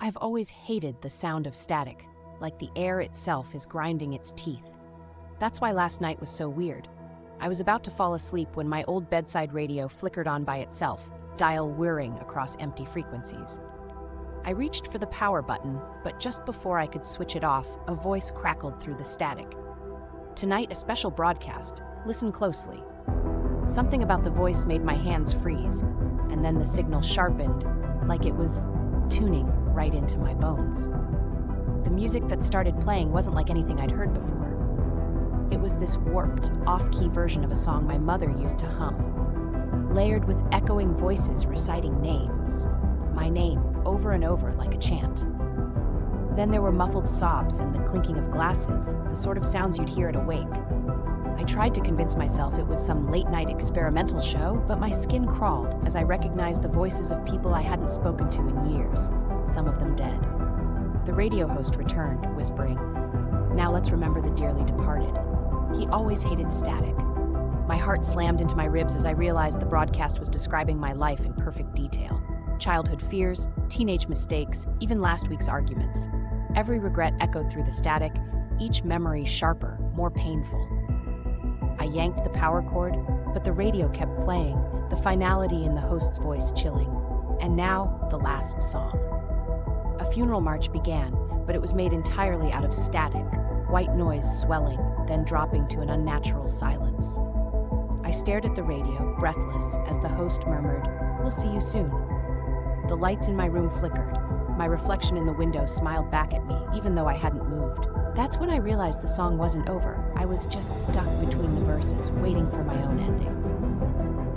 I've always hated the sound of static, like the air itself is grinding its teeth. That's why last night was so weird. I was about to fall asleep when my old bedside radio flickered on by itself, dial whirring across empty frequencies. I reached for the power button, but just before I could switch it off, a voice crackled through the static. "Tonight, a special broadcast. Listen closely." Something about the voice made my hands freeze, and then the signal sharpened, like it was tuning right into my bones. The music that started playing wasn't like anything I'd heard before. It was this warped, off-key version of a song my mother used to hum, layered with echoing voices reciting names, my name over and over like a chant. Then there were muffled sobs and the clinking of glasses, the sort of sounds you'd hear at a wake. I tried to convince myself it was some late-night experimental show, but my skin crawled as I recognized the voices of people I hadn't spoken to in years, some of them dead. The radio host returned, whispering, "Now let's remember the dearly departed." He always hated static. My heart slammed into my ribs as I realized the broadcast was describing my life in perfect detail. Childhood fears, teenage mistakes, even last week's arguments. Every regret echoed through the static, each memory sharper, more painful. I yanked the power cord, but the radio kept playing, the finality in the host's voice chilling. And now, the last song. A funeral march began, but it was made entirely out of static, white noise swelling, then dropping to an unnatural silence. I stared at the radio, breathless, as the host murmured, "We'll see you soon." The lights in my room flickered. My reflection in the window smiled back at me, even though I hadn't moved. That's when I realized the song wasn't over. I was just stuck between the verses, waiting for my own ending.